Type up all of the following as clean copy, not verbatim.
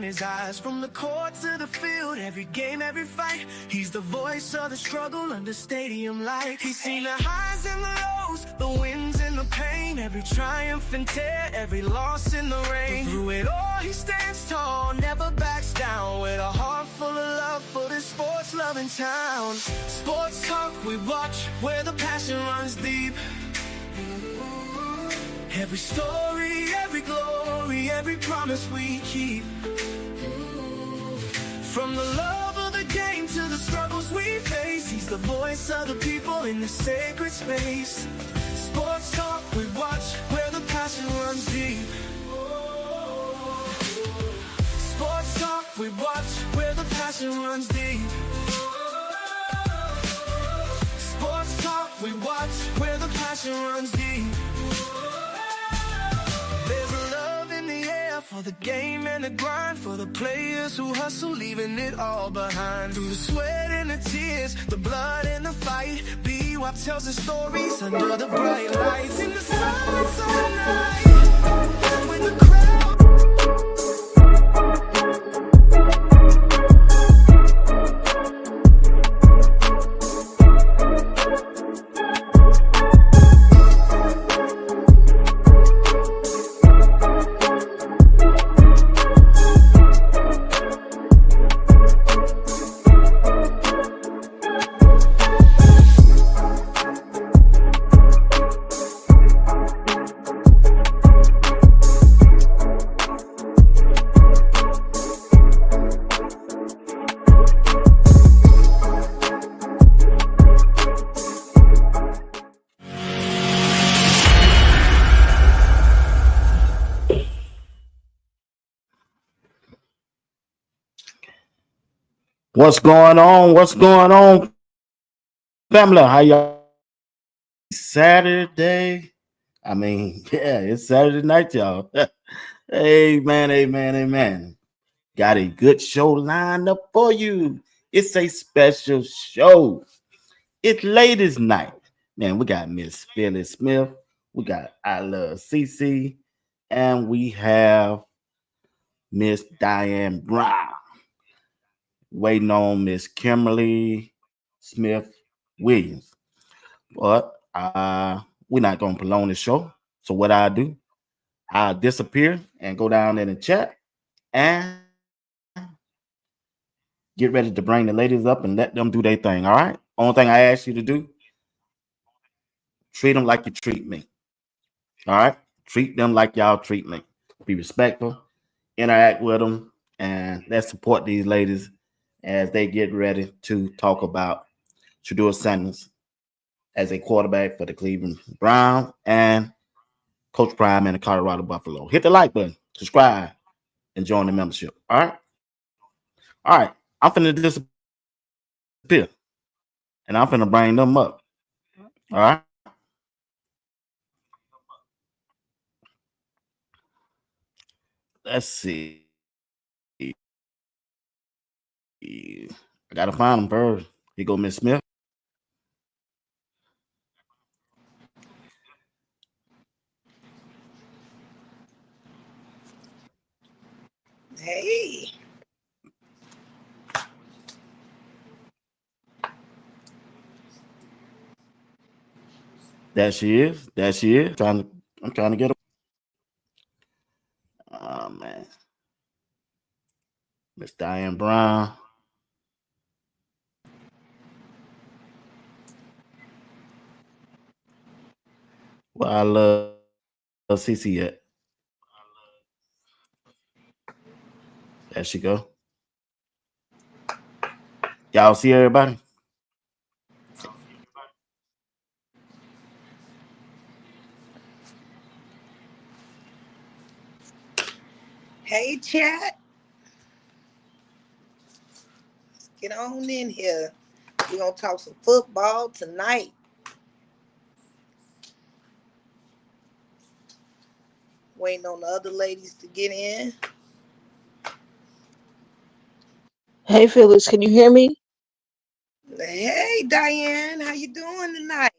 in his eyes. From the court to the field, every game, every fight, he's the voice of the struggle under stadium lights. He's seen the highs and the lows, the wins and the pain, every triumph and tear, every loss in the rain. But through it all, he stands tall, never backs down, with a heart full of love for this sports-loving town. Sports talk we watch, where the passion runs deep. Every story, every glory, every promise we keep. From the love of the game to the struggles we face, he's the voice of the people in the sacred space. Sports talk we watch, where the passion runs deep. Sports talk we watch, where the passion runs deep. Sports talk we watch, where the passion runs deep. There's a love in the air for the game and the grind, for the players who hustle, leaving it all behind. Through the sweat and the tears, the blood and the fight, B-Wop tells the stories under the bright lights. In the silence of the night, when the crowd What's going on? What's going on, family? How y'all? Saturday. I mean, yeah, it's Saturday night, y'all. Amen, amen, amen. Got a good show lined up for you. It's a special show. It's ladies' night. Man, we got Miss Phyllis Smith. We got I Love CC. And we have Miss Diane Brown. Waiting on Miss Kimberly Smith Williams. But we're not going to prolong the show. So what I do, I'll disappear and go down in the chat and get ready to bring the ladies up and let them do their thing, all right? Only thing I ask you to do, treat them like you treat me, all right? Treat them like y'all treat me. Be respectful, interact with them, and let's support these ladies as they get ready to talk about Shedeur Sanders as a quarterback for the Cleveland Browns and Coach Prime and the Colorado Buffalo. Hit the like button, subscribe, and join the membership. All right? All right. I'm finna disappear. And I'm finna bring them up. All right? Let's see. I gotta find them first. Here go Miss Smith. Hey. There she is. There she is. I'm trying to get her. Oh man. Miss Diane Brown. Well, I love CC at. There she go. Y'all see everybody? Hey, chat. Let's get on in here. We're going to talk some football tonight. Waiting on the other ladies to get in. Hey, Phyllis, can you hear me? Hey, Diane. How you doing tonight?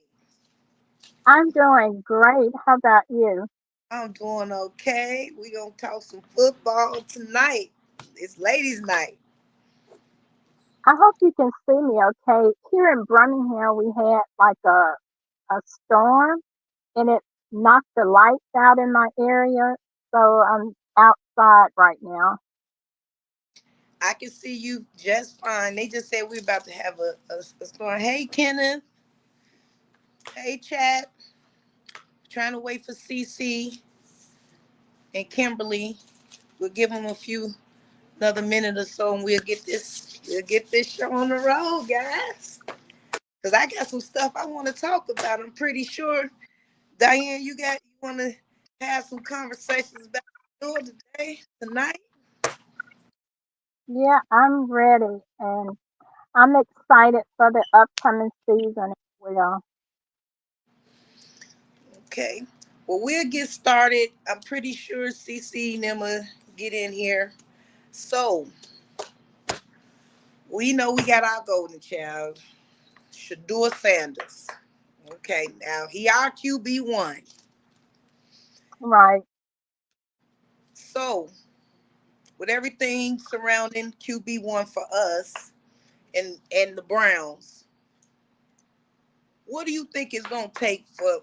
I'm doing great. How about you? I'm doing okay. We're going to talk some football tonight. It's ladies' night. I hope you can see me okay. Here in Birmingham, we had like a storm and it knocked the lights out in my area. So I'm outside right now. I can see you just fine. They just said we're about to have a storm. Hey, Kenneth. Hey, chat. Trying to wait for CC and Kimberly. We'll give them a few another minute or so, and we'll get this show on the road, guys. Cause I got some stuff I want to talk about. I'm pretty sure, Diane, you want to have some conversations about doing today, tonight. Yeah, I'm ready and I'm excited for the upcoming season as well. Okay. Well, we'll get started. I'm pretty sure CC and Emma get in here. So we know we got our golden child, Shedeur Sanders. Okay, now he our QB1. Right. So with everything surrounding QB1 for us and the Browns, what do you think it's gonna take for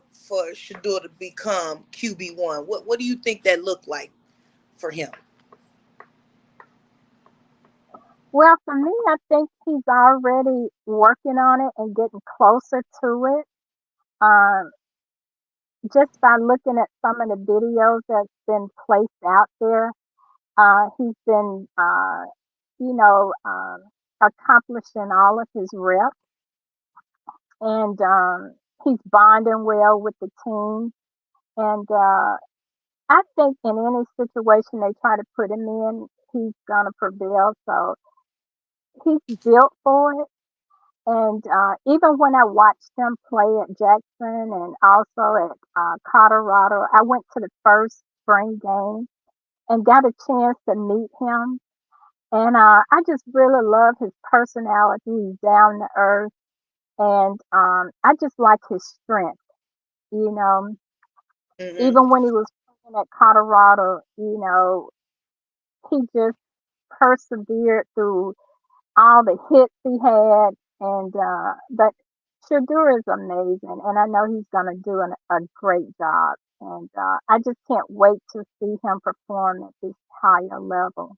Shedeur to become QB1? What do you think that looked like for him? Well, for me, I think he's already working on it and getting closer to it. Um, just by looking at some of the videos that's been placed out there, he's been, you know, accomplishing all of his reps, and he's bonding well with the team. And I think in any situation they try to put him in, he's gonna prevail. So he's built for it. And even when I watched him play at Jackson and also at Colorado, I went to the first spring game and got a chance to meet him. And I just really love his personality. He's down to earth. And I just like his strength. You know, Hmm. even when he was playing at Colorado, he just persevered through all the hits he had, and but Shador is amazing, and I know he's gonna do a great job, and I just can't wait to see him perform at this higher level.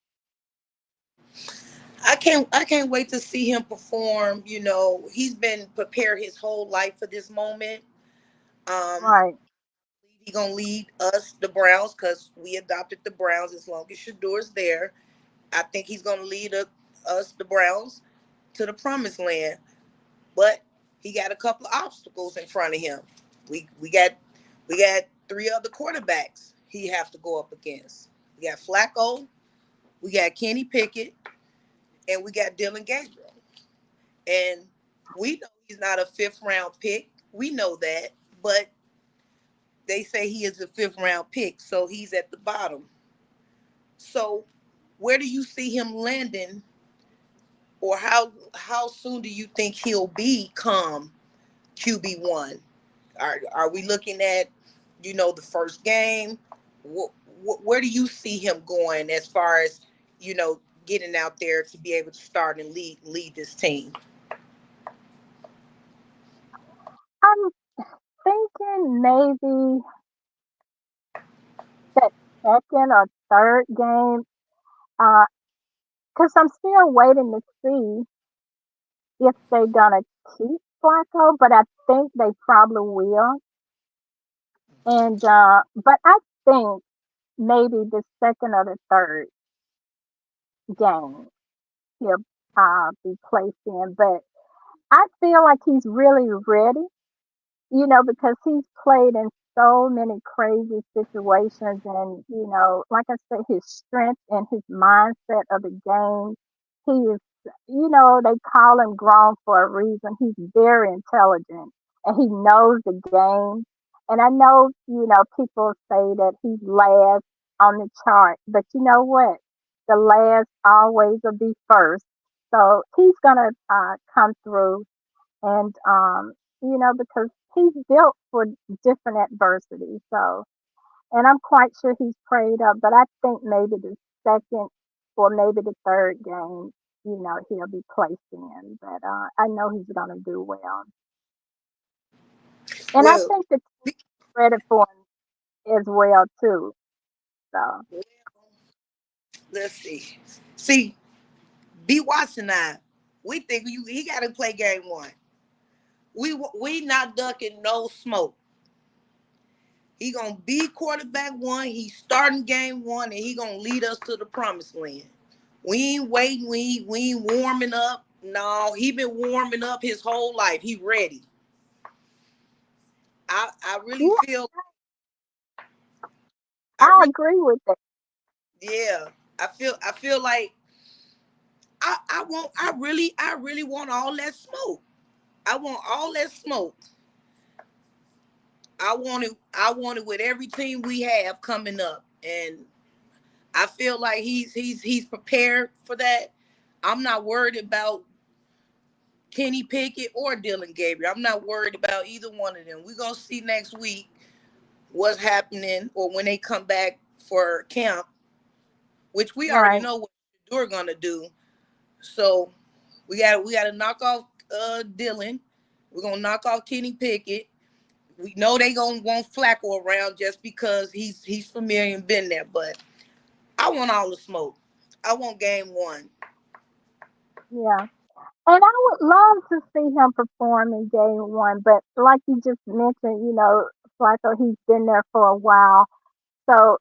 I can't wait to see him perform. He's been prepared his whole life for this moment. Um, Right. he gonna lead us, the Browns, because we adopted the Browns. As long as Shador's there, I think he's gonna lead us, the Browns, to the promised land. But he got a couple of obstacles in front of him. We got three other quarterbacks he have to go up against. We got Flacco, we got Kenny Pickett, and we got Dylan Gabriel. And we know he's not a fifth round pick. We know that, but they say he is a fifth round pick, so he's at the bottom. So where do you see him landing, or how soon do you think he'll become QB1? Are we looking at the first game? Where do you see him going as far as getting out there to be able to start and lead this team? I'm thinking maybe that second or third game, because I'm still waiting to see if they're gonna keep Flacco, but I think they probably will. And but I think maybe the second or the third game he'll be placed in. But I feel like he's really ready, because he's played in so many crazy situations. And, like I said, his strength and his mindset of the game, he is, they call him grown for a reason. He's very intelligent and he knows the game. And I know, people say that he's last on the chart, but you know what? The last always will be first. So he's going to come through and because he's built for different adversity. So, and I'm quite sure he's prayed up, but I think maybe the second or maybe the third game, he'll be placed in. But I know he's gonna do well, and I Well, think the team we- ready for him as well too. So let's see. See, B Watson and I, we think he got to play game one. We not ducking no smoke. He gonna be quarterback one. He's starting game one, and he gonna lead us to the promised land. We ain't waiting. We ain't warming up. No, he been warming up his whole life. He ready. I really yeah, feel I I really agree with that. yeah. I feel like I really want all that smoke. I want all that smoke. I want it with every team we have coming up, and I feel like he's prepared for that. I'm not worried about Kenny Pickett or Dylan Gabriel. I'm not worried about either one of them. We're gonna see next week what's happening, or when they come back for camp, which we already Right. know what we're gonna do. So we gotta knock off Dylan. We're gonna knock off Kenny Pickett. We know they gonna want Flacco around just because he's familiar and been there. But I want all the smoke. I want game one. Yeah. And I would love to see him perform in game one, but like you just mentioned, Flacco, he's been there for a while. So,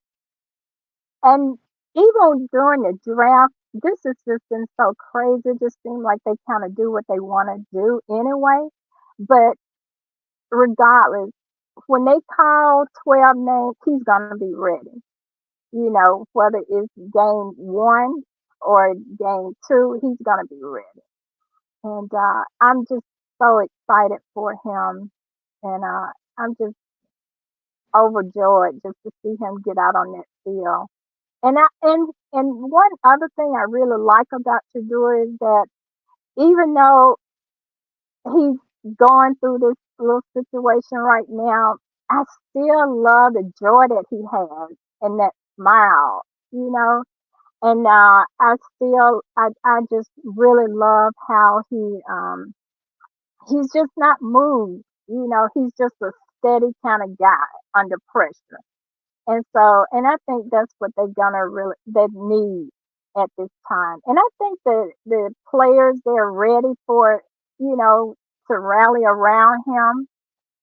and even during the draft, this has just been so crazy. It just seemed like they kind of do what they want to do anyway. But regardless, when they call 12 names, he's going to be ready. Whether it's game one or game two, he's going to be ready. And I'm just so excited for him. And I'm just overjoyed just to see him get out on that field. And one other thing I really like about Shedeur is that even though he's going through this little situation right now, I still love the joy that he has and that smile, you know. And I just really love how he's just not moved. He's just a steady kind of guy under pressure. And I think that's what they're gonna really they need at this time. And I think the players they're ready for, you know, to rally around him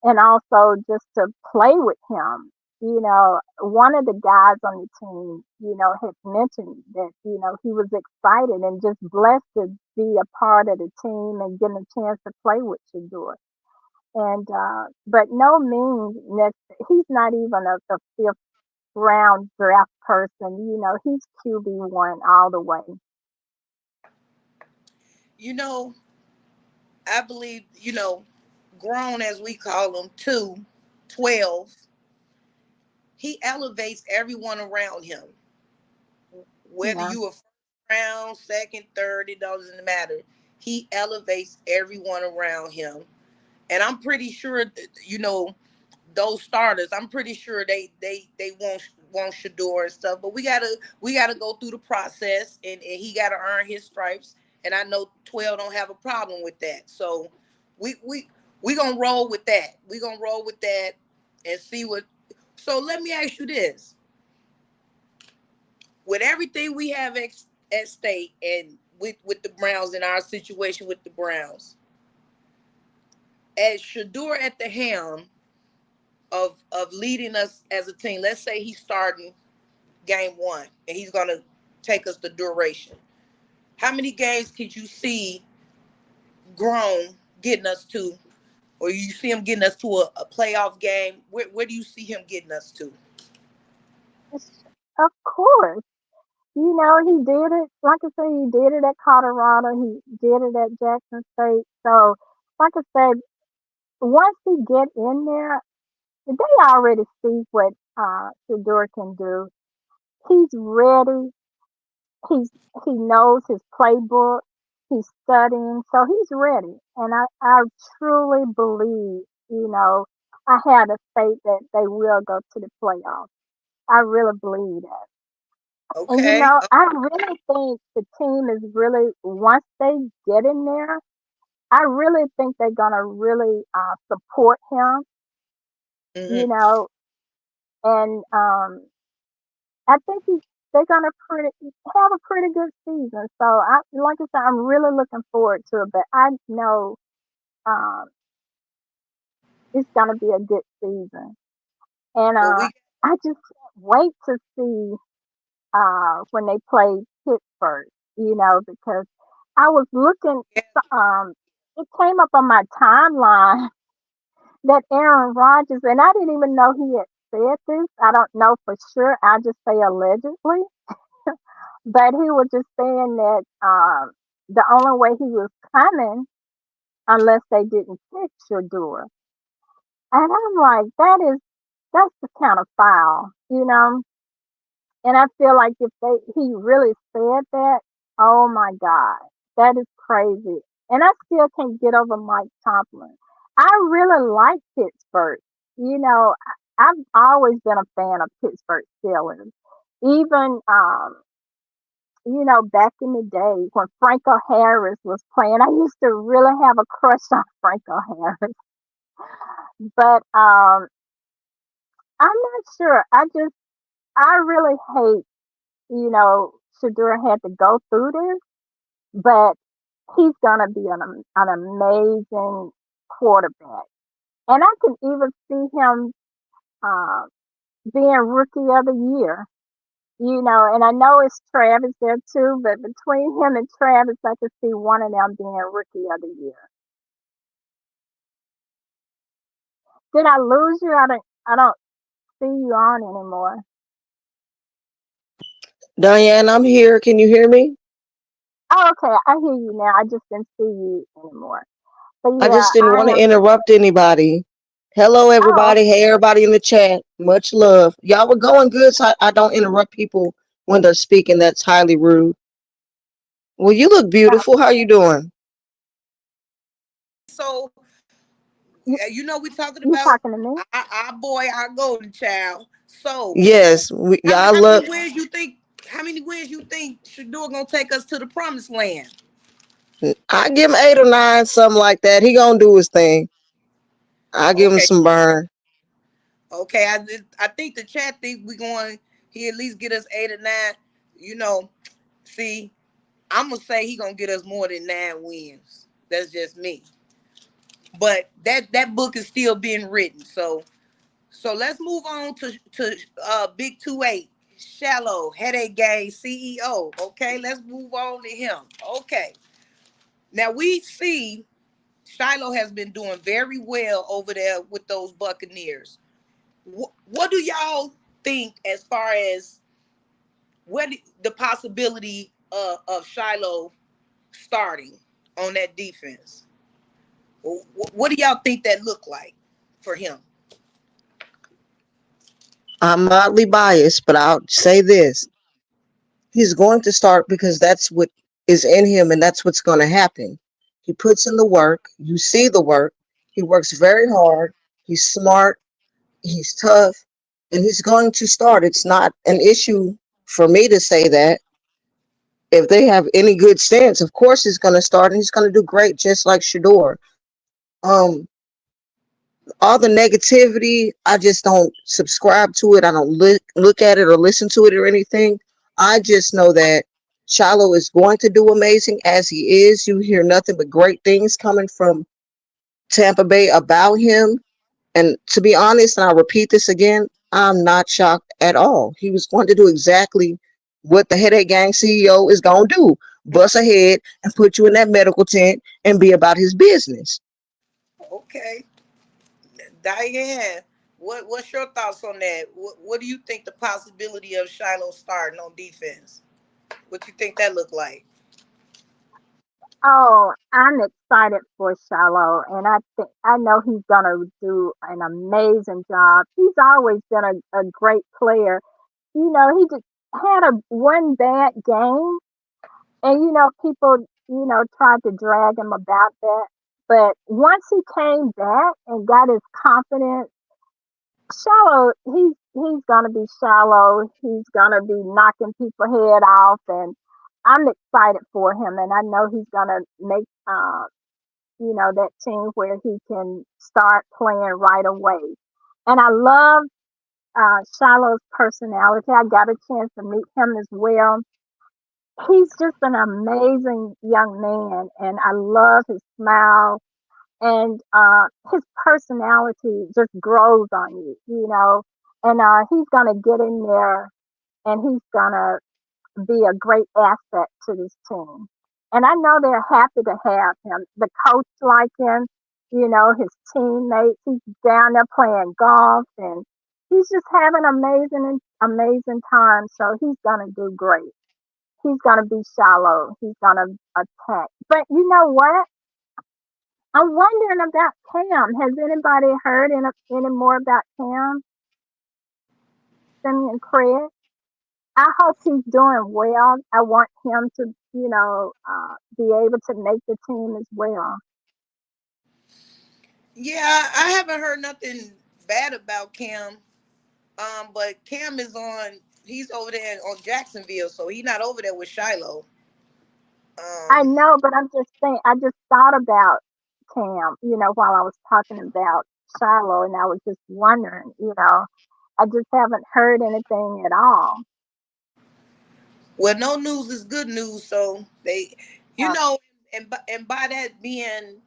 and also just to play with him. One of the guys on the team, had mentioned that, he was excited and just blessed to be a part of the team and getting a chance to play with Shador. And but no means he's not even a fifth round draft person. He's QB1 all the way. You know, I believe, grown as we call him, 12, he elevates everyone around him. Whether Yeah. you are first round, second, third, it doesn't matter. He elevates everyone around him. And I'm pretty sure, those starters, I'm pretty sure they want Shador and stuff. But we gotta go through the process, and he gotta earn his stripes. And I know 12 don't have a problem with that. So we we we gonna roll with that. We gonna roll with that and see what. So let me ask you this: with everything we have at stake, and with the Browns and our situation with the Browns, as Shador at the helm of leading us as a team. Let's say he's starting game one and he's gonna take us the duration. How many games could you see grown getting us to, or you see him getting us to a playoff game? Where do you see him getting us to? Of course. He did it. Like I said, he did it at Colorado. He did it at Jackson State. So, like I said, once he get in there, they already see what Shador can do. He's ready. He's he knows his playbook. He's studying, so he's ready. And I truly believe, I had a faith that they will go to the playoffs. I really believe that. And Okay. I really think the team is really, once they get in there, I really think they're gonna really support him, you Hmm. know, and I think they're gonna have a pretty good season. So like I said, I'm really looking forward to it. But I know um, it's gonna be a good season, and Well, we I just can't wait to see when they play Pittsburgh. Because I was looking, yeah, um, it came up on my timeline that Aaron Rodgers, and I didn't even know he had said this. I don't know for sure. I just say allegedly, but he was just saying that the only way he was coming unless they didn't pick Shedeur. And I'm like, that's the kind of foul. And I feel like if he really said that, oh my God, that is crazy. And I still can't get over Mike Tomlin. I really like Pittsburgh. I've always been a fan of Pittsburgh Steelers. Even back in the day when Franco Harris was playing, I used to really have a crush on Franco Harris. But I'm not sure. I really hate, Shadur had to go through this, but he's gonna be an amazing quarterback. And I can even see him uh, being rookie of the year. And I know it's Travis there too, but between him and Travis, I could see one of them being rookie of the year. Did I lose you? I don't see you on anymore. Diane, I'm here. Can you hear me? Oh, okay, I hear you now. I just didn't see you anymore. But I yeah, just didn't I want to am. interrupt anybody. Hello, Oh, everybody. Hey, everybody in the chat. Much love. Y'all were going good, so I don't interrupt people when they're speaking. That's highly rude. Well, you look no, beautiful. How you doing? so you, we talking you about talking to me? our boy, our golden child. So Yes, how y'all many look. wins you think? How many wins you think Shador gonna take us to the promised land? I give him 8 or 9, something like that. He gonna do his thing. I give him Okay, some burn. okay. I think the chat think we going. He at least get us 8 or 9. You know, see, I'm gonna say he gonna get us more than 9 wins. That's just me. But that book is still being written. So let's move on to Big 28, Shallow Headache Gang CEO. Okay, let's move on to him. Okay, now we see Shiloh has been doing very well over there with those Buccaneers. What do y'all think as far as what the possibility of Shiloh starting on that defense? What do y'all think that look like for him? I'm mildly biased, but I'll say this. He's going to start because that's what is in him and that's what's going to happen. He puts in the work. You see the work. He works very hard. He's smart. He's tough. And he's going to start. It's not an issue for me to say that. If they have any good sense, of course he's going to start and he's going to do great, just like Shador. Um, all the negativity, I just don't subscribe to it. I don't look at it or listen to it or anything. I just know that Shiloh is going to do amazing as he is. You hear nothing but great things coming from Tampa Bay about him. And to be honest, and I'll repeat this again, I'm not shocked at all. He was going to do exactly what the Headache Gang CEO is going to do: bust ahead and put you in that medical tent and be about his business. Okay, Diane, what's your thoughts on that? What do you think the possibility of Shiloh starting on defense? What you think that look like? Oh, I'm excited for Shiloh, and I know he's gonna do an amazing job. He's always been a great player. He just had a one bad game, and people tried to drag him about that. But once he came back and got his confidence, Shallow, he's gonna be shallow. He's gonna be knocking people head off, and I'm excited for him. And I know he's gonna make that team where he can start playing right away. And I love Shiloh's personality. I got a chance to meet him as well. He's just an amazing young man, and I love his smile and his personality just grows on you. And he's gonna get in there, and he's gonna be a great asset to this team. And I know they're happy to have him. The coach like him, his teammates. He's down there playing golf, and he's just having amazing time. So he's gonna do great. He's gonna be shallow. He's gonna attack. But you know what? I'm wondering about Cam. Has anybody heard any more about Cam, Simeon Craig? I hope he's doing well. I want him to be able to make the team as well. Yeah, I haven't heard nothing bad about Cam. But Cam is on. He's over there on Jacksonville, so he's not over there with Shiloh. I Um, know, but I'm just saying. I just thought about Cam, while I was talking about Shiloh, and I was just wondering. I just haven't heard anything at all. well, no news is good news, so they, you Uh, know, and by that being,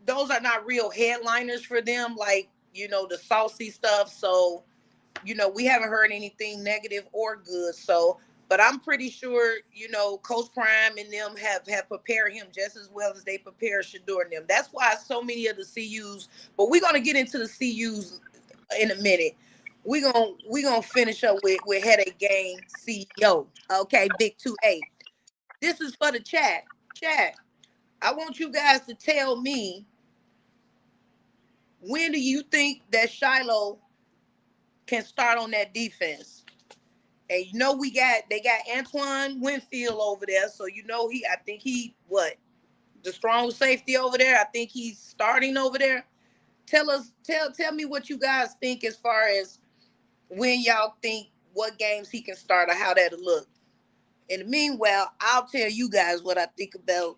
those are not real headliners for them, like the saucy stuff. So we haven't heard anything negative or good. So, but I'm pretty sure, Coach Prime and them have prepared him just as well as they prepare Shedeur and them. That's why so many of the CUs, but we're gonna get into the CUs in a minute. We're gonna finish up with Headache Gang CEO. Okay, Big 2A. This is for the chat. Chat. I want you guys to tell me, when do you think that Shiloh can start on that defense? And they got Antoine Winfield over there. So I think he what, the strong safety over there. I think he's starting over there. Tell me what you guys think as far as when y'all think what games he can start or how that'll look. In the meanwhile, I'll tell you guys what I think about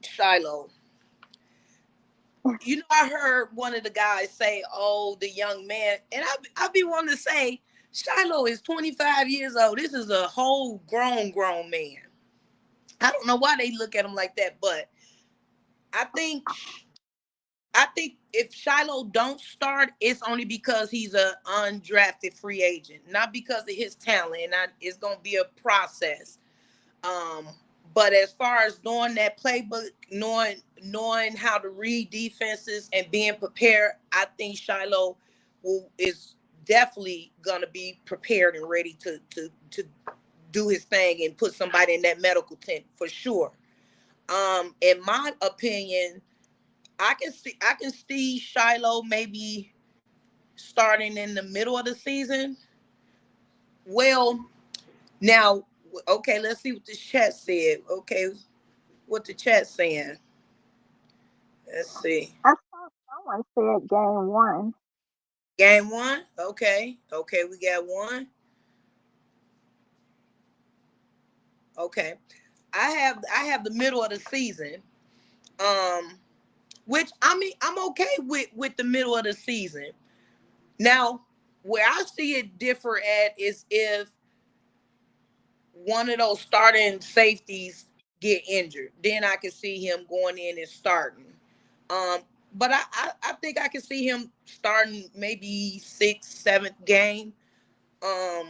Shiloh. I heard one of the guys say, "Oh, the young man," and I be wanting to say, Shiloh is 25 years old. This is a whole grown man. I don't know why they look at him like that, but I think I think if Shiloh don't start, it's only because he's a undrafted free agent, not because of his talent. And it's gonna be a process. Um, but as far as knowing that playbook, knowing how to read defenses and being prepared, I think Shiloh is definitely gonna be prepared and ready to do his thing and put somebody in that medical tent for sure. In my opinion, I can see Shiloh maybe starting in the middle of the season. Well, now, okay, let's see what the chat said. Okay, what the chat saying. Let's see. I saw someone said game one. Game one. Okay. Okay, we got one. Okay. I have the middle of the season. Um, which I mean I'm okay with the middle of the season. Now, where I see it differ at is if one of those starting safeties get injured, then I can see him going in and starting. But I think I can see him starting maybe sixth, seventh game. Um,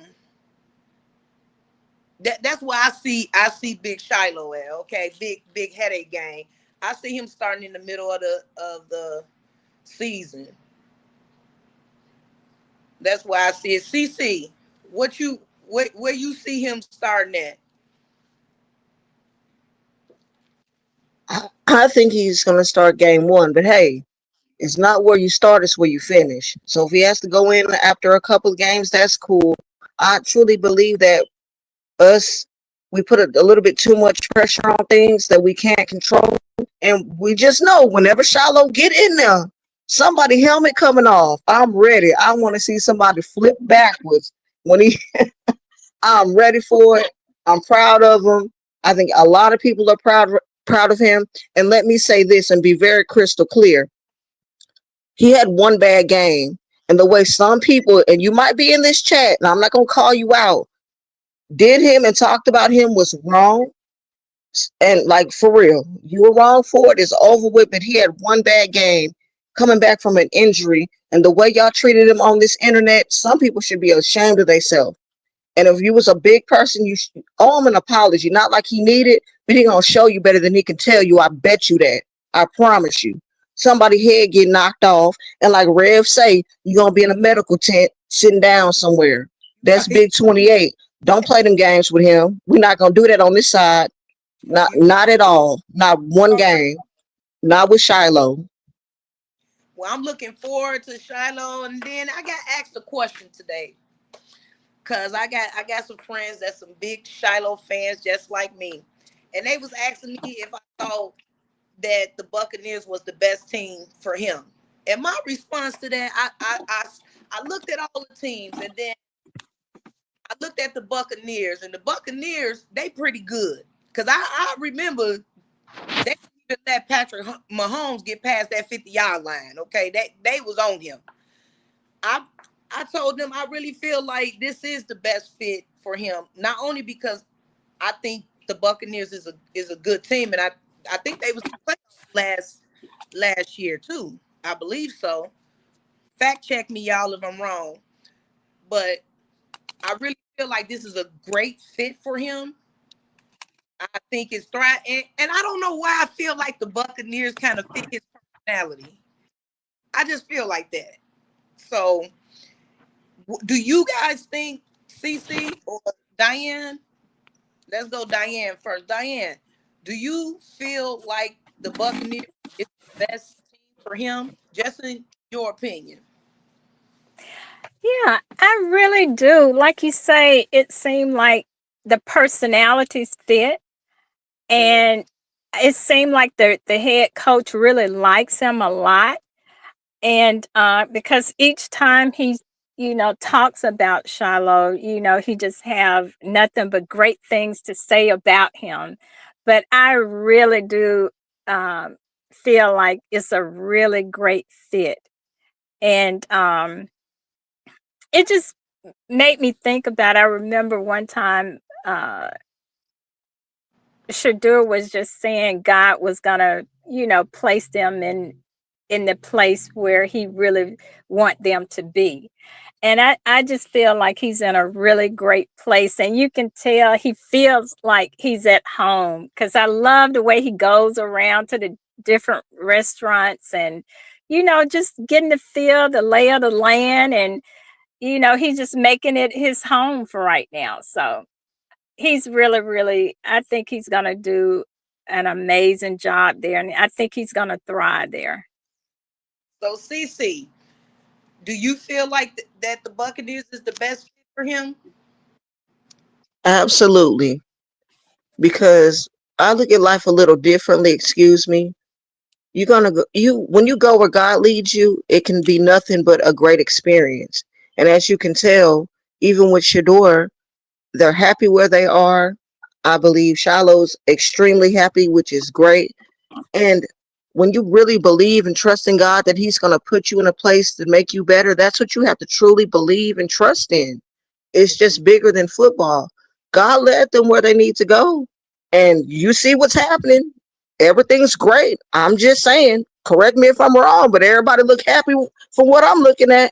that's why I see Big Shiloh at. Okay, big headache game. I see him starting in the middle of the season. That's why I see it. CC, where you see him starting at? I think he's going to start game one, but hey, it's not where you start, it's where you finish. So if he has to go in after a couple of games, that's cool. I truly believe that us, we put a little bit too much pressure on things that we can't control. And we just know whenever Shiloh get in there, Somebody helmet coming off. I'm ready. I want to see somebody flip backwards when he. I'm ready for it. I'm proud of him. I think a lot of people are proud of him. And let me say this and be very crystal clear. He had one bad game, and the way some people, and you might be in this chat, and I'm not gonna call you out, did him and talked about him was wrong. And like for real, you were wrong for it. It's over with. But he had one bad game coming back from an injury, and the way y'all treated him on this internet, some people should be ashamed of themselves. And if you was a big person, you should owe him an apology. Not like he needed, but he gonna show you better than he can tell you. I bet you that. I promise you. Somebody head get knocked off, and like Rev say, you gonna be in a medical tent sitting down somewhere. That's Right? big 28. Don't play them games with him. We're not gonna do that on this side. Not You not at all. Not one already. game. Not with Shiloh. Well, I'm looking forward to Shiloh, and then I got asked a question today because I got some friends that's some big Shiloh fans just like me, and they was asking me if I thought that the Buccaneers was the best team for him. And my response to that, I looked at all the teams, and then I looked at the Buccaneers, and the Buccaneers they pretty good because I remember they didn't even let Patrick Mahomes get past that 50-yard line. Okay, they was on him. I I told them I really feel like this is the best fit for him, not only because I think the Buccaneers is a good team, and I think they was in the playoffs last year too. I believe so. Fact check me, y'all, if I'm wrong. But I really feel like this is a great fit for him. I think it's thrive, and I don't know why I feel like the Buccaneers kind of fit his personality. I just feel like that. So, do you guys think CC or Diane? Let's go, Diane first. Diane, do you feel like the Buccaneers is the best team for him? Just in your opinion. Yeah, I really do. Like you say, it seemed like the personalities fit, Mm. and it seemed like the head coach really likes him a lot. And because each time he, talks about Shiloh, he just have nothing but great things to say about him. But I really do um, feel like it's a really great fit, and it just made me think about. I remember one time. Shedeur was just saying God was gonna, place them in the place where he really want them to be. And I just feel like he's in a really great place. And you can tell he feels like he's at home because I love the way he goes around to the different restaurants and, just getting to feel the lay of the land. And, he's just making it his home for right now. So he's really, really, I think he's going to do an amazing job there. And I think he's going to thrive there. So, CC, do you feel like that the Buccaneers is the best fit for him? Absolutely. Because I look at life a little differently, excuse me. You're gonna go you when you go where God leads you, it can be nothing but a great experience. And as you can tell, even with Shador, they're happy where they are. I believe Shiloh's extremely happy, which is great. And when you really believe and trust in God that He's going to put you in a place to make you better, that's what you have to truly believe and trust in. It's just bigger than football. God led them where they need to go. And you see what's happening. Everything's great. I'm just saying, correct me if I'm wrong, but everybody look happy from what I'm looking at.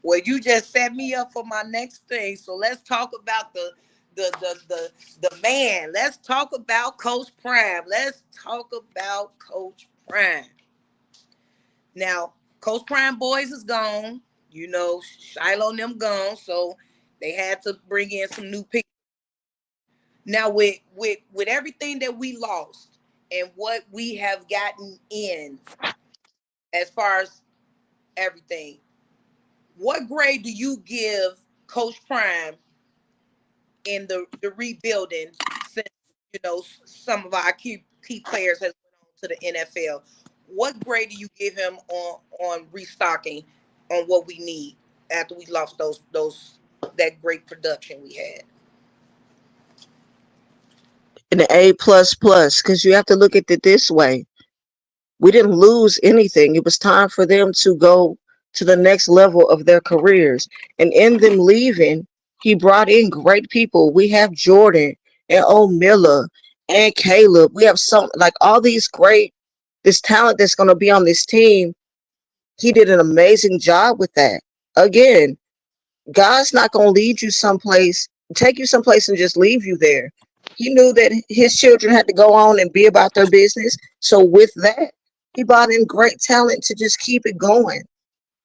Well, you just set me up for my next thing. So let's talk about the man. Let's talk about Coach Prime. Let's talk about Coach Prime. Now, Coach Prime boys is gone. Shiloh and them gone. So they had to bring in some new people. Now, with everything that we lost and what we have gotten in as far as everything, what grade do you give Coach Prime in the rebuilding since some of our key players has went on to the NFL? What grade do you give him on restocking on what we need after we lost those that great production we had? An A plus plus, because you have to look at it this way. We didn't lose anything. It was time for them to go to the next level of their careers. And in them leaving, he brought in great people. We have Jordan and O'Milla and Caleb. We have some, like, all these great, this talent that's going to be on this team. He did an amazing job with that. Again, God's not going to lead you someplace, take you someplace and just leave you there. He knew that his children had to go on and be about their business. So with that, he brought in great talent to just keep it going.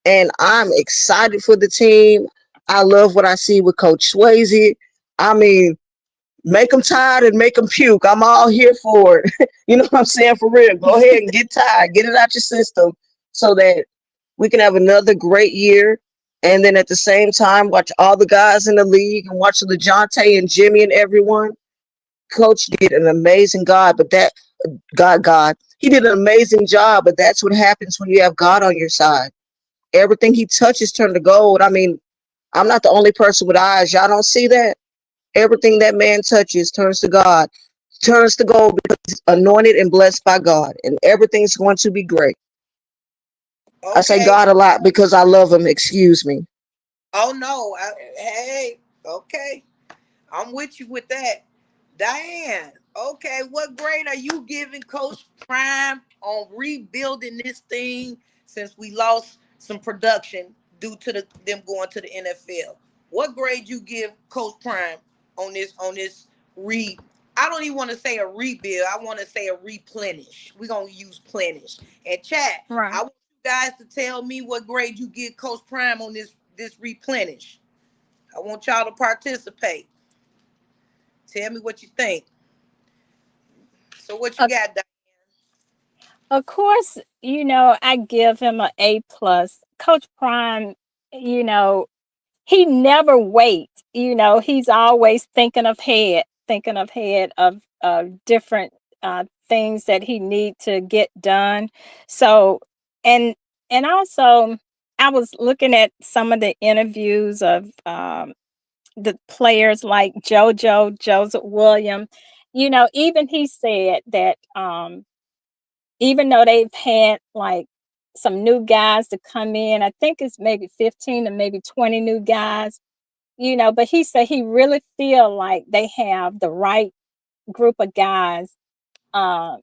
And I'm excited for the team. I love what I see with Coach Swayze. I mean, make them tired and make them puke. I'm all here for it. You know what I'm saying? For real. Go ahead and get tired. Get it out your system so that we can have another great year. And then at the same time, watch all the guys in the league and watch LeJounte and Jimmy and everyone. Coach did an amazing God, but that God, he did an amazing job. But that's what happens when you have God on your side. Everything he touches turn to gold. I mean, I'm not the only person with eyes. Y'all don't see that? Everything that man touches turns to God, turns to gold because he's anointed and blessed by God, and everything's going to be great. I say Okay. God a lot because I love him. Excuse me. Oh no. Hey. Okay. I'm with you with that. Diane, okay, what grade are you giving Coach Prime on rebuilding this thing since we lost some production due to them going to the NFL? What grade you give Coach Prime on this re I don't even want to say a rebuild. I want to say a replenish. We're gonna use plenish. And chat, I Right. want you guys to tell me what grade you give Coach Prime on this replenish. I want y'all to participate. Tell me what you think. So what you Of, got, Doc? of course, I give him a A plus. Coach Prime, you know, he never waits. He's always thinking ahead of different things that he need to get done. So, and and also, I was looking at some of the interviews of the players like Joseph Williams. Even he said that even though they've had like some new guys to come in, I think it's maybe 15 or maybe 20 new guys, but he said he really feel like they have the right group of guys uh,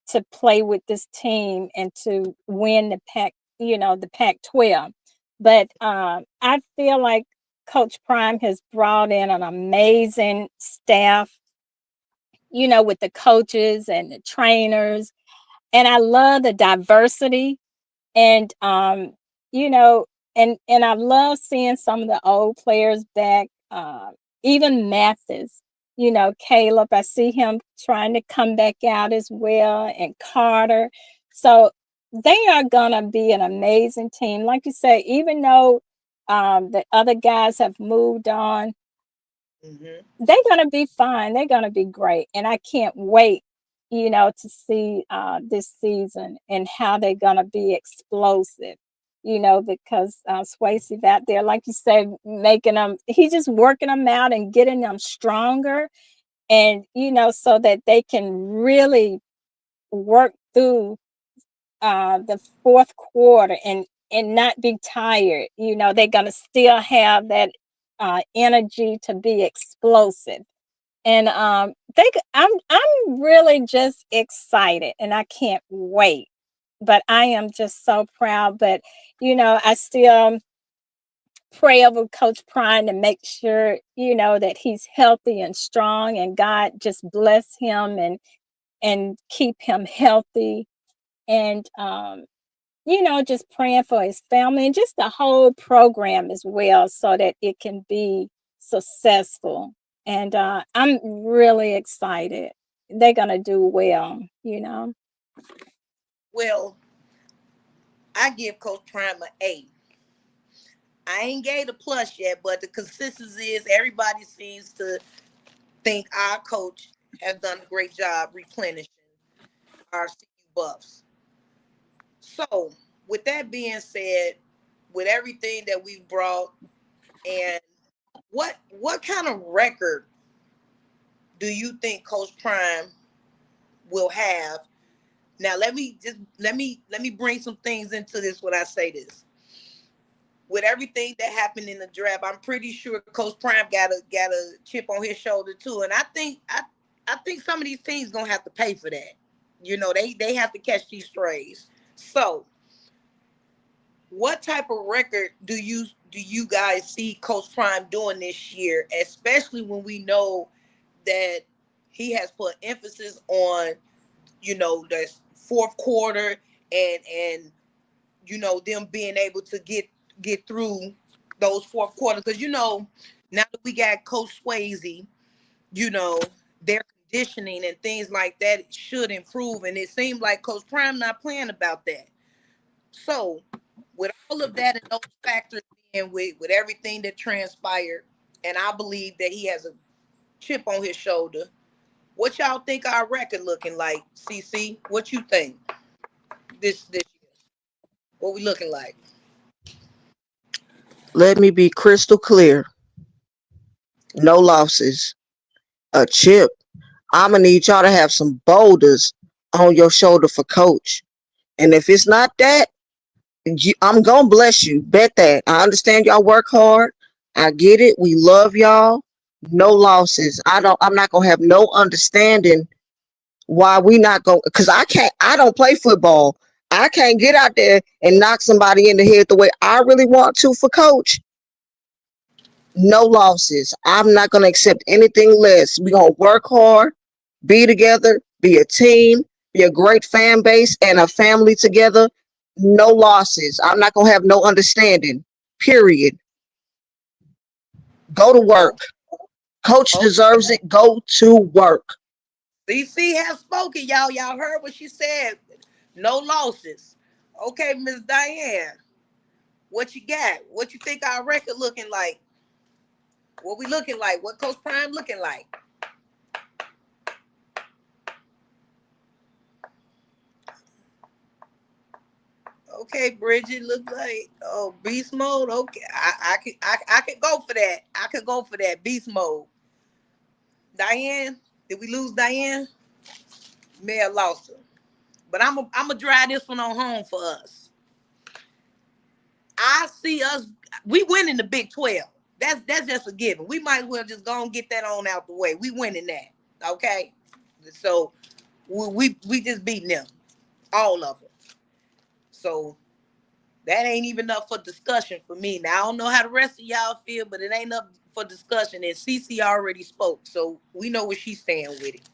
to play with this team and to win the Pac-12. But I feel like Coach Prime has brought in an amazing staff, with the coaches and the trainers. And I love the diversity and you know and I love seeing some of the old players back, even Mathis, Caleb. I see him trying to come back out as well, and Carter. So they are gonna be an amazing team, like you say. Even though the other guys have moved on, Mm-hmm. they're gonna be fine. They're gonna be great, and I can't wait, to see this season and how they're gonna be explosive. Because Swayze out there, like you said, making them, he's just working them out and getting them stronger, and so that they can really work through the fourth quarter and not be tired. They're gonna still have that energy to be explosive. And I'm really just excited, and I can't wait. But I am just so proud. But I still pray over Coach Prime to make sure that he's healthy and strong, and God just bless him and keep him healthy. And just praying for his family and just the whole program as well, so that it can be successful. And I'm really excited. They're gonna do well. Well, I give Coach Prime an A. I ain't gave a plus yet, but the consistency is everybody seems to think our coach has done a great job replenishing our CU buffs. So, with that being said, with everything that we've brought, and what kind of record do you think Coach Prime will have? Now, let me bring some things into this when I say this. With everything that happened in the draft, I'm pretty sure Coach Prime got a chip on his shoulder too. And I think some of these teams gonna have to pay for that. You know, they have to catch these strays. So, what type of record do you guys see Coach Prime doing this year, especially when we know that he has put emphasis on, the fourth quarter, and them being able to get through those fourth quarters, because now that we got Coach Swayze, you know their conditioning and things like that should improve, and it seemed like Coach Prime not playing about that. So, with all of that and those factors in, with everything that transpired, and I believe that he has a chip on his shoulder, what y'all think our record looking like? CC, what you think this year? What we looking like? Let me be crystal clear. No losses. A chip. I'm gonna need y'all to have some boulders on your shoulder for coach. And if it's not that, I'm gonna bless you. Bet that. I understand y'all work hard. I get it. We love y'all. No losses. I'm not gonna have no understanding why we not going, because I don't play football. I can't get out there and knock somebody in the head the way I really want to for coach. No losses. I'm not gonna accept anything less. We're gonna work hard, be together, be a team, be a great fan base and a family together. No losses. I'm not gonna have no understanding. Period. Go to Oh, work. Coach oh, deserves it. Go to work. CC has spoken, y'all. Y'all heard what she said. No losses. Okay, Miss Diane, what you got? What you think our record looking like? What we looking like? What Coach Prime looking like? Okay, Bridget, look like, oh, beast mode. Okay, I could go for that. I could go for that beast mode. Diane, did we lose Diane? May have lost her, but I'm gonna drive this one on home for us. I see us. We win in the Big 12. That's just a given. We might as well just go and get that on out the way. We winning that. Okay, so we just beating them, all of them. So that ain't even up for discussion for me. Now I don't know how the rest of y'all feel, but it ain't up for discussion. And Cece already spoke, so we know where she's staying with it.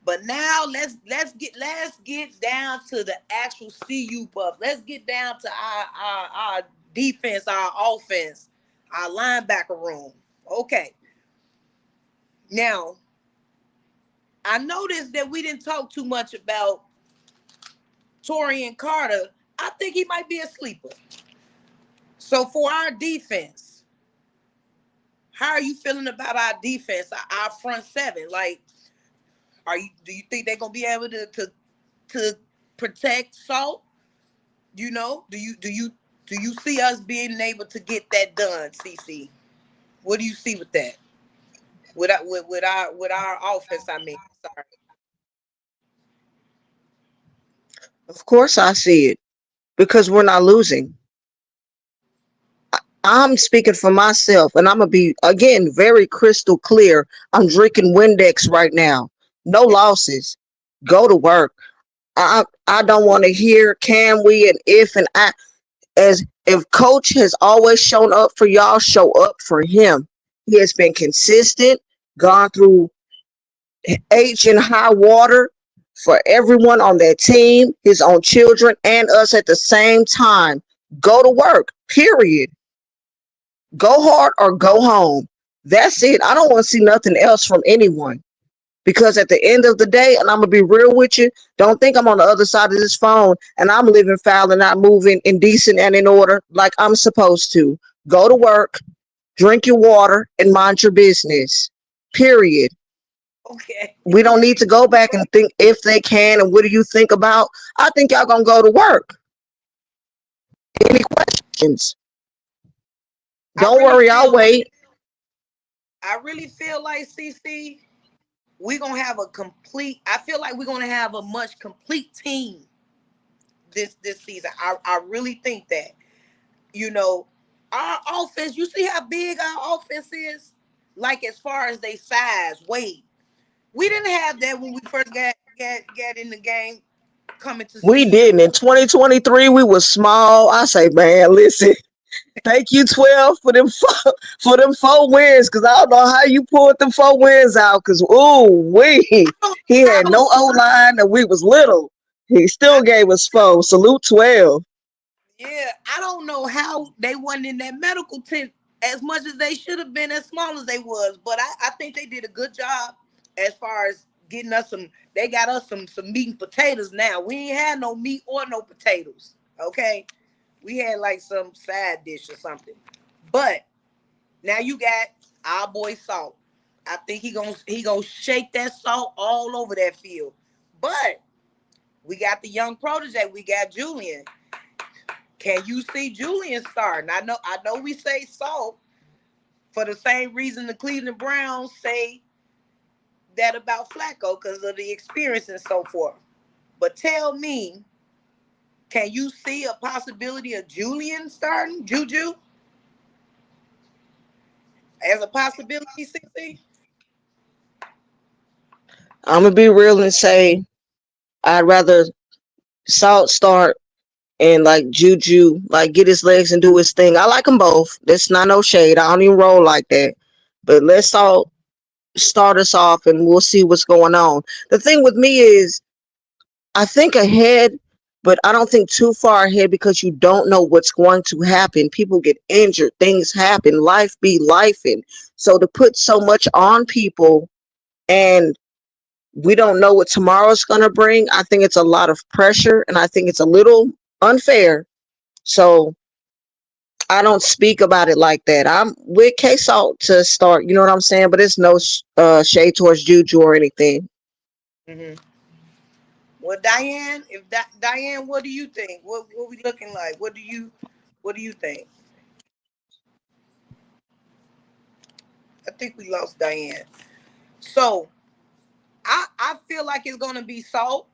But now let's get down to the actual CU buff. Let's get down to our defense, our offense, our linebacker room. Okay. Now I noticed that we didn't talk too much about Torian Carter. I think he might be a sleeper. So for our defense, how are you feeling about our defense, our front seven? Like, do you think they're gonna be able to protect Salt? Do you see us being able to get that done, CC? What do you see with that? With our offense, I mean, sorry. Of course I see it because we're not losing. I'm speaking for myself and I'm gonna be again very crystal clear. I'm drinking Windex right now. No losses. Go to work. I don't want to hear can we and if and I, as if coach has always shown up for y'all, show up for him. He has been consistent, gone through H and high water for everyone on that team, his own children and us at the same time. Go to work. Period. Go hard or go home. That's it. I don't want to see nothing else from anyone. Because at the end of the day, and I'm gonna be real with you, don't think I'm on the other side of this phone and I'm living foul and not moving in decent and in order like I'm supposed to. Go to work, drink your water, and mind your business. Period. Okay. We don't need to go back and think if they can and what do you think about. I think y'all gonna go to work. Any questions? I Don't really worry, I'll feel wait. I really feel like CC, we're gonna have a complete I feel like we're gonna have a much complete team this season. I really think that. You know, our offense, you see how big our offense is? Like as far as they size, weight. We didn't have that when we first got in the game coming to We season. didn't. In 2023, we was small. I say, man, listen, thank you, 12, for them for them 4 wins, because I don't know how you pulled them 4 wins out, because, ooh, I don't he know had no how O-line, and we was little. He still I, gave us 4. Salute 12. yeah, I don't know how they wasn't in that medical tent as much as they should have been, as small as they was. But I think they did a good job as far as getting us some. They got us some meat and potatoes now. We ain't had no meat or no potatoes. Okay, we had like some side dish or something. But now you got our boy Salt. I think he gonna shake that salt all over that field. But we got the young protege. We got Julian. Can you see Julian starting? I know we say Salt for the same reason the Cleveland Browns say that about Flacco because of the experience and so forth. But tell me, can you see a possibility of Julian starting Juju as a possibility, CC? I'm going to be real and say I'd rather Salt start and like Juju, like get his legs and do his thing. I like them both. That's not no shade. I don't even roll like that. But let's Salt start us off and we'll see what's going on. The thing with me is I think ahead, but I don't think too far ahead because you don't know what's going to happen. People get injured, things happen, life be life. And so to put so much on people and we don't know what tomorrow's going to bring, I think it's a lot of pressure and I think it's a little unfair. So I don't speak about it like that. I'm with K Salt to start, you know what I'm saying? But it's no shade towards Juju or anything. Mm-hmm. Well, Diane, if Diane, what do you think? What we looking like? What do you think? I think we lost Diane. So I feel like it's gonna be Salt,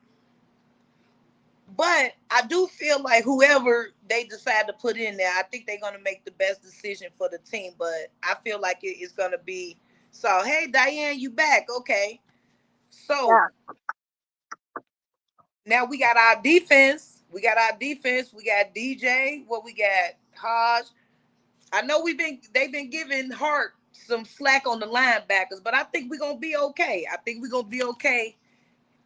but I do feel like whoever they decide to put in there, I think they're gonna make the best decision for the team. But I feel like it is gonna be Salt. Hey, Diane, you back? Okay. So Yeah, now we got our defense. We got our defense. We got DJ. What we got? Hodge. I know they've been giving Hart some slack on the linebackers, but I think we're gonna be okay. I think we're gonna be okay.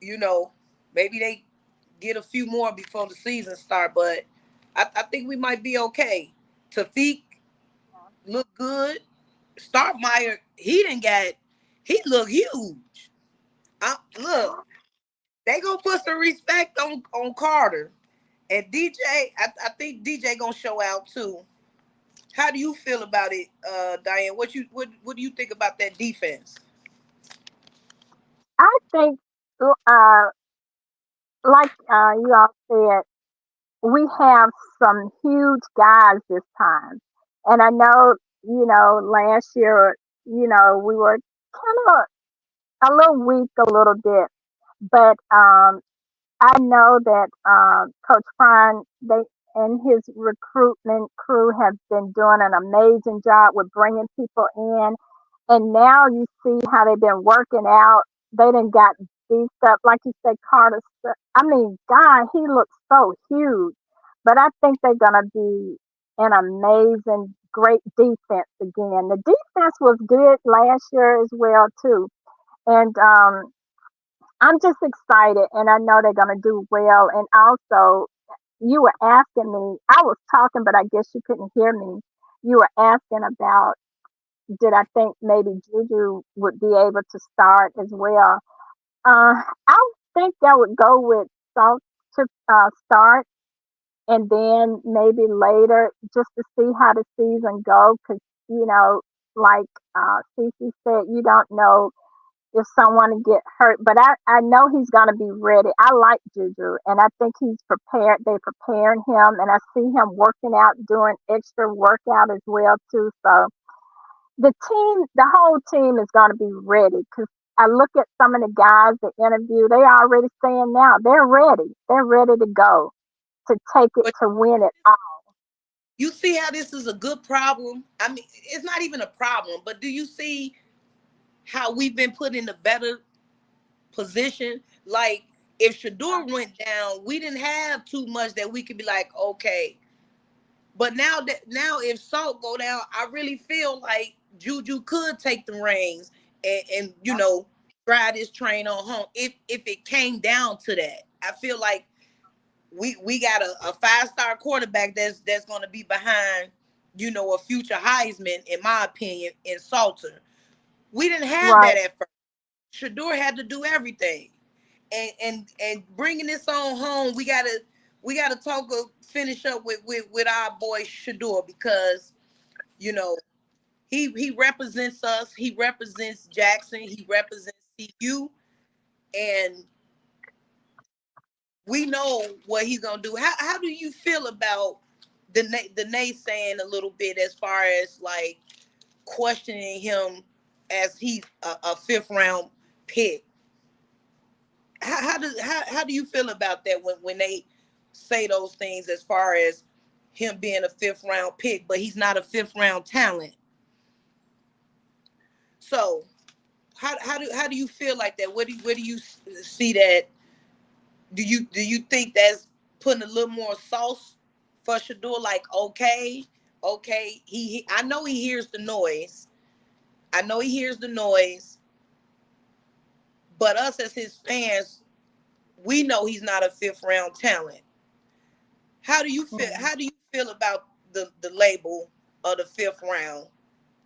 You know, maybe they get a few more before the season start, but I think we might be okay. Tafik look good. Starkmeyer, he look huge. Look, they gonna put some respect on Carter and DJ. I think DJ gonna show out too. How do you feel about it, Diane? What do you think about that defense? I think, uh, like you all said, we have some huge guys this time. And I know, last year, we were kind of a little weak a little bit. But I know that Coach Prime, they and his recruitment crew have been doing an amazing job with bringing people in. And now you see how they've been working out. They done got beefed up, like you said, Carter. I mean, God, he looks so huge. But I think they're gonna be an amazing, great defense again. The defense was good last year as well too, and I'm just excited, and I know they're gonna do well. And also, you were asking me. I was talking, but I guess you couldn't hear me. You were asking about did I think maybe Juju would be able to start as well? I think I would go with Salt to start, and then maybe later just to see how the season go. Because you know, like Cece said, you don't know if someone get hurt. But I know he's gonna be ready. I like Juju, and I think he's prepared. They preparing him, and I see him working out, doing extra workout as well too. So the whole team is gonna be ready because. I look at some of the guys that interview, they already saying now they're ready. They're ready to go to take it But to win it all. you see how this is a good problem? I mean, it's not even a problem, but do you see how we've been put in a better position? Like, if Shedeur went down, we didn't have too much that we could be like, okay. But now if Salt go down, I really feel like Juju could take the reins and drive this train on home if it came down to that. I feel like we got a 5-star quarterback that's going to be behind, a future Heisman, in my opinion, in Salter. We didn't have Right. that at first. Shedeur had to do everything, and bringing this on home, we gotta finish up with our boy Shedeur, because you know he represents us, he represents Jackson, he represents CU, and we know what he's gonna do. How do you feel about the naysaying a little bit, as far as like questioning him as he's a 5th round pick? How do you feel about that when they say those things, as far as him being a 5th round pick, but he's not a 5th round talent? So how do you feel like that? Where do you see that? Do you think that's putting a little more sauce for Shedeur? Like, okay, I know he hears the noise. I know he hears the noise, but us as his fans, we know he's not a 5th round talent. How do you feel? Mhm. How do you feel about the label of the 5th round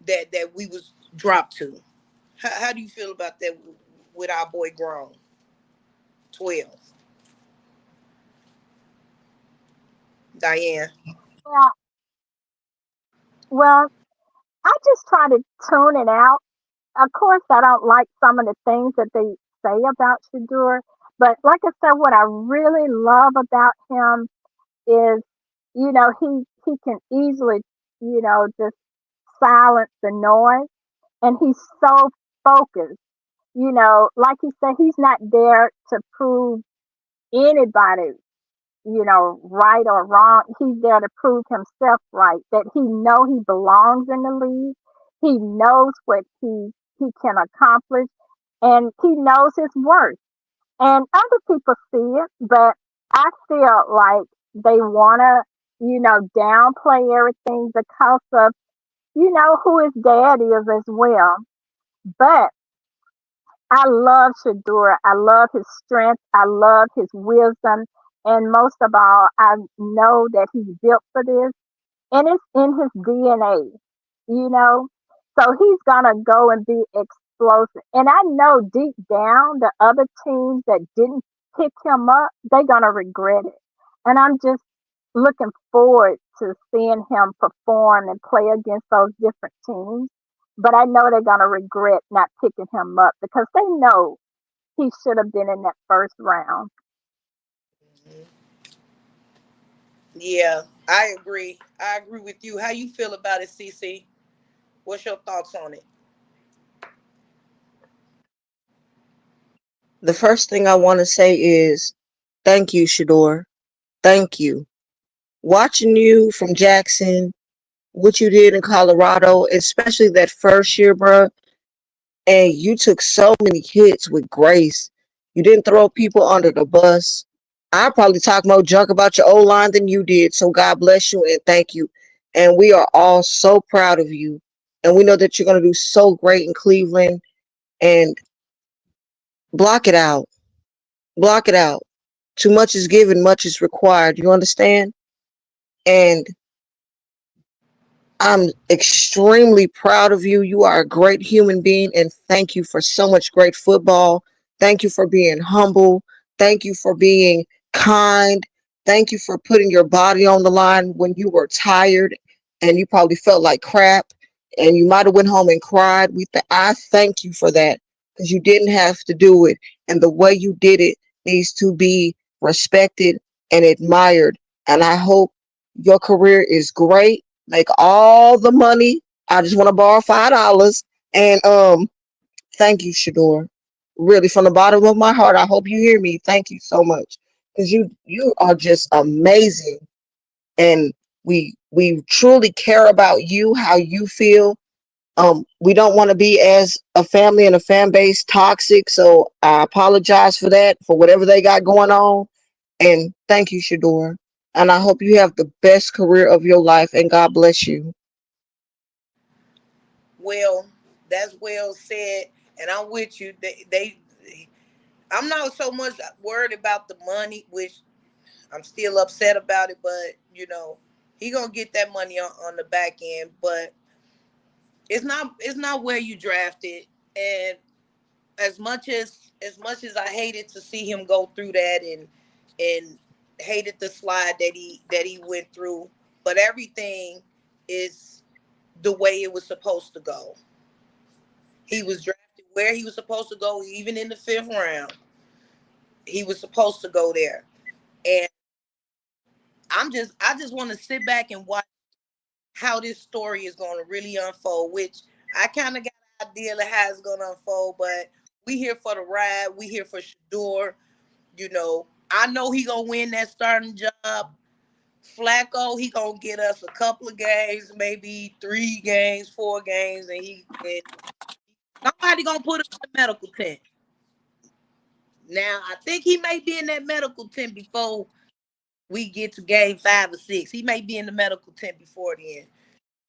that we was dropped to? How do you feel about that with our boy Grown 12, Diane? Yeah. Well, I just try to tune it out. Of course, I don't like some of the things that they say about Shadur, but like I said, what I really love about him is, he can easily, just silence the noise, and he's so focused. Like he said, he's not there to prove anybody, right or wrong. He's there to prove himself right. That he belongs in the league. He knows what he can accomplish, and he knows his worth. And other people see it, but I feel like they wanna, downplay everything because of who his dad is as well. But I love Shadur. I love his strength. I love his wisdom. And most of all, I know that he's built for this, and it's in his DNA, you know. So he's gonna go and be explosive. And I know deep down the other teams that didn't pick him up, they're gonna regret it. And I'm just looking forward to seeing him perform and play against those different teams. But I know they're gonna regret not picking him up because they know he should have been in that first round. Yeah, I agree. I agree with you. How you feel about it, CC? What's your thoughts on it? The first thing I want to say is thank you, Shador. Thank you. Watching you from Jackson, what you did in Colorado, especially that first year, bro, and you took so many hits with grace. You didn't throw people under the bus. I probably talk more junk about your O line than you did. So God bless you and thank you. And we are all so proud of you. And we know that you're going to do so great in Cleveland. And block it out. Block it out. Too much is given, much is required. You understand? And I'm extremely proud of you. You are a great human being, and thank you for so much great football. Thank you for being humble. Thank you for being kind. Thank you for putting your body on the line when you were tired and you probably felt like crap and you might have went home and cried. I thank you for that because you didn't have to do it. And the way you did it needs to be respected and admired. And I hope your career is great. Make all the money. I just want to borrow $5. And thank you, Shedeur. Really, from the bottom of my heart, I hope you hear me. Thank you so much. Because you are just amazing. And we truly care about you, how you feel. We don't want to be as a family and a fan base toxic, so I apologize for that, for whatever they got going on. And thank you, Shedeur. And I hope you have the best career of your life, and God bless you. Well, that's well said, and I'm with you. I'm not so much worried about the money, which I'm still upset about it, but he gonna get that money on the back end. But it's not where you drafted, and as much as I hated to see him go through that, and hated the slide that he went through, but everything is the way it was supposed to go. He was drafted where he was supposed to go, even in the fifth round. He was supposed to go there, and I just want to sit back and watch how this story is going to really unfold. Which I kind of got an idea of how it's going to unfold, but we here for the ride. We here for Shador. I know he gonna win that starting job. Flacco, he gonna get us a couple of games, maybe 3 games, 4 games, and somebody gonna put him in the medical tent. Now, I think he may be in that medical tent before we get to game 5 or 6. He may be in the medical tent before then.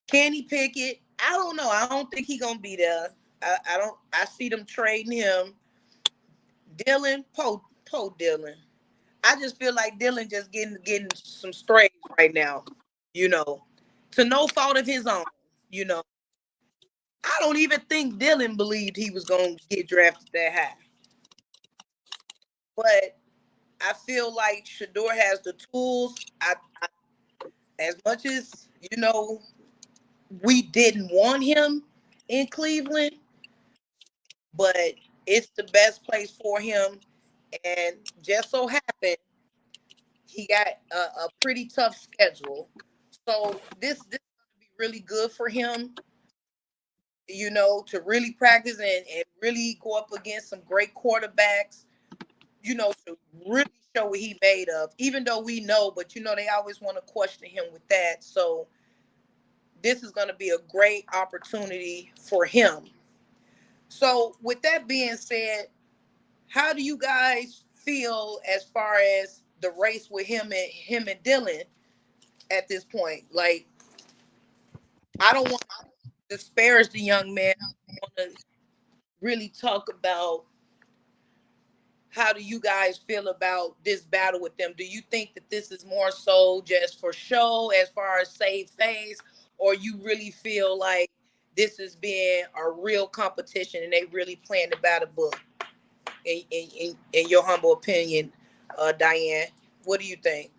Can he pick it? I don't know. I don't think he gonna be there. I don't. I see them trading him. Dylan, Poe Dylan. I just feel like Dylan just getting some strays right now. You know, to no fault of his own. You know, I don't even think Dylan believed he was gonna get drafted that high. But I feel like Shador has the tools. As much as we didn't want him in Cleveland, but it's the best place for him. And just so happened he got a pretty tough schedule, so this is going to be really good for him. To really practice and really go up against some great quarterbacks. To really show what he made of. Even though we know, but they always want to question him with that. So this is going to be a great opportunity for him. So with that being said, how do you guys feel as far as the race with him and Dylan at this point? Like, I don't want to disparage the young man. I want to really talk about how do you guys feel about this battle with them? Do you think that this is more so just for show as far as save face, or you really feel like this has been a real competition and they really playing the battle book? In your humble opinion, Diane, what do you think?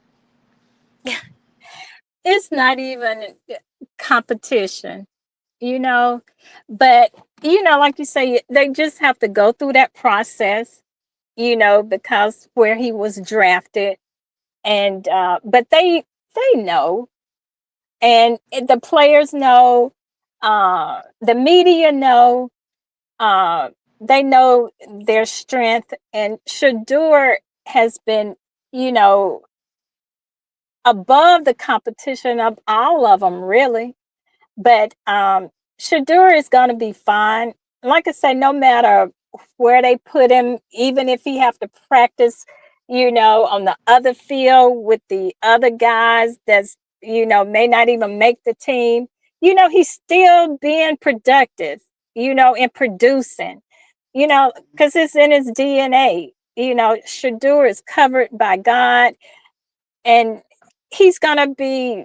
It's not even competition, you know, but like you say, they just have to go through that process, because where he was drafted, and but they know, and the players know, the media know, uh, they know their strength, and Shador has been, you know, above the competition of all of them, really. But Shador is going to be fine. Like I say, no matter where they put him, even if he have to practice, on the other field with the other guys that's, may not even make the team, he's still being productive, and producing, because it's in his DNA. Shador is covered by God, and he's going to be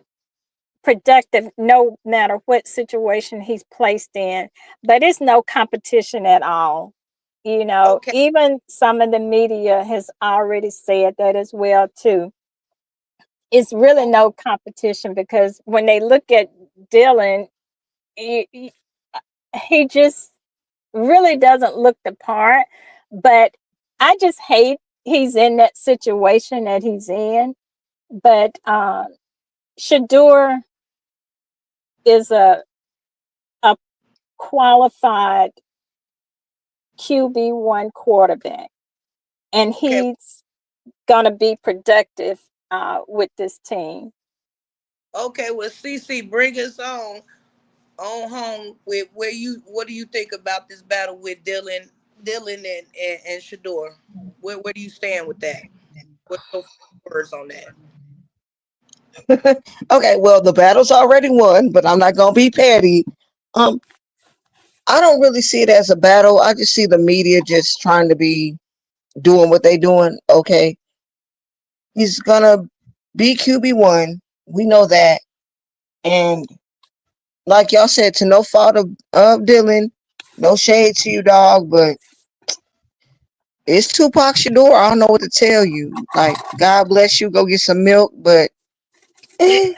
productive no matter what situation he's placed in. But it's no competition at all. Okay. Even some of the media has already said that as well too. It's really Oh, no competition, because when they look at Dylan, he just really doesn't look the part, but I just hate he's in that situation that he's in. But Shedeur is a qualified QB1 quarterback, and Okay, he's gonna be productive with this team. okay. Well, CC, bring us on home with what do you think about this battle with Dylan and Shedeur? Where do you stand with that? What's your words on that? Okay, well, the battle's already won, but I'm not gonna be petty. Um, I don't really see it as a battle. I just see the media just trying to be doing what they doing. Okay, he's gonna be QB1. We know that, and like y'all said, to no fault of Dylan, no shade to you, dog, but it's Tupac Shadour. I don't know what to tell you. Like, God bless you. Go get some milk, but eh,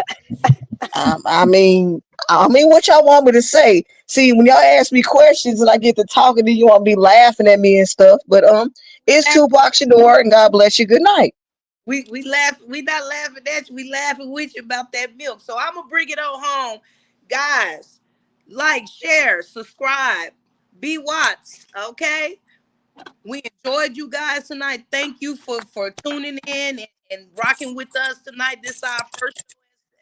I mean, what y'all want me to say? See, when y'all ask me questions and I get to talking, then you want to be laughing at me and stuff. But it's Tupac Shadour, and God bless you. Good night. We laugh. We not laughing at you. We laughing with you about that milk. So I'm gonna bring it on home, guys. Like, share, subscribe, be Watts. Okay. We enjoyed you guys tonight. Thank you for tuning in and rocking with us tonight. This is our first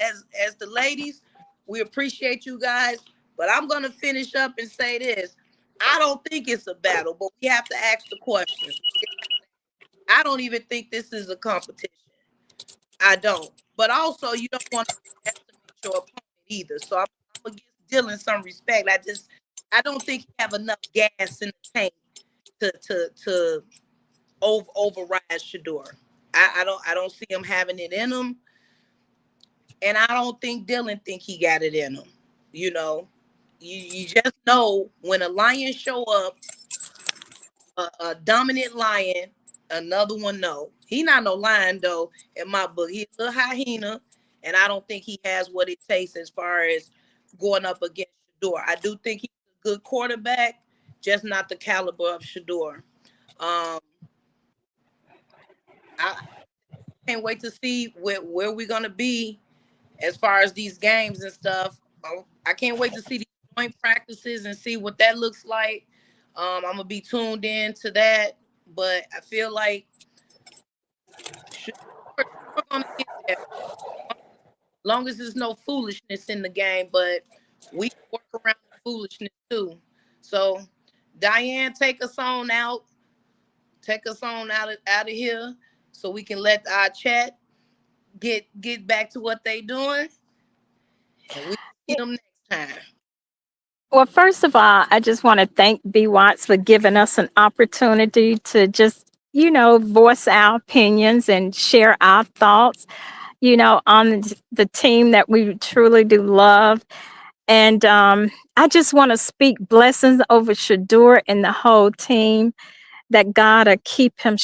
show as the ladies. We appreciate you guys. But I'm gonna finish up and say this. I don't think it's a battle, but we have to ask the questions. I don't even think this is a competition. I don't. But also, you don't want to estimate your opponent either. So I'm gonna give Dylan some respect. I don't think he have enough gas in the tank to override Shedeur. I don't see him having it in him, and I don't think Dylan think he got it in him. You know, you just know when a lion show up, a dominant lion, another one no. He not no lion though in my book. He's a little hyena, and I don't think he has what it takes as far as going up against Shedeur. I do think he's a good quarterback, just not the caliber of Shedeur. I can't wait to see where we're gonna be as far as these games and stuff. I can't wait to see these joint practices and see what that looks like. I'm gonna be tuned in to that, but I feel like we're gonna get there. As long as there's no foolishness in the game, but we can work around the foolishness too. So, Diane, take us on out. Take us on out of here, so we can let our chat get back to what they doing, and we see them next time. Well, first of all, I just want to thank B Watts for giving us an opportunity to just, voice our opinions and share our thoughts, on the team that we truly do love. And I just want to speak blessings over Shedeur and the whole team, that God keep him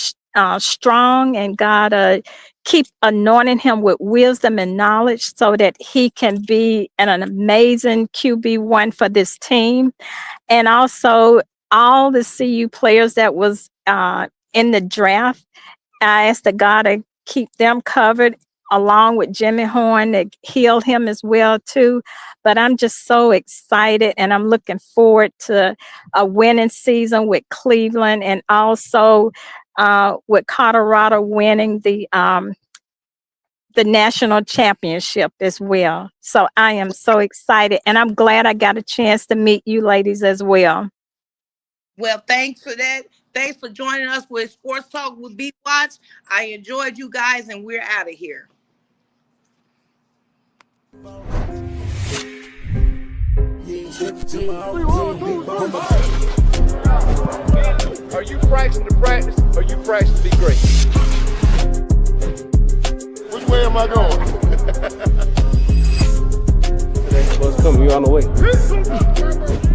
strong, and God keep anointing him with wisdom and knowledge so that he can be an amazing QB1 for this team. And also all the CU players that was in the draft, I asked the God to keep them covered, along with Jimmy Horn, that healed him as well too. But I'm just so excited, and I'm looking forward to a winning season with Cleveland, and also with Colorado winning the national championship as well. So I am so excited, and I'm glad I got a chance to meet you ladies as well. Well, thanks for that. Thanks for joining us with Sports Talk with B Watts. I enjoyed you guys, and we're out of here. Are you practicing to practice, or are you practicing to be great? Which way am I going? The next bus coming, you on the way.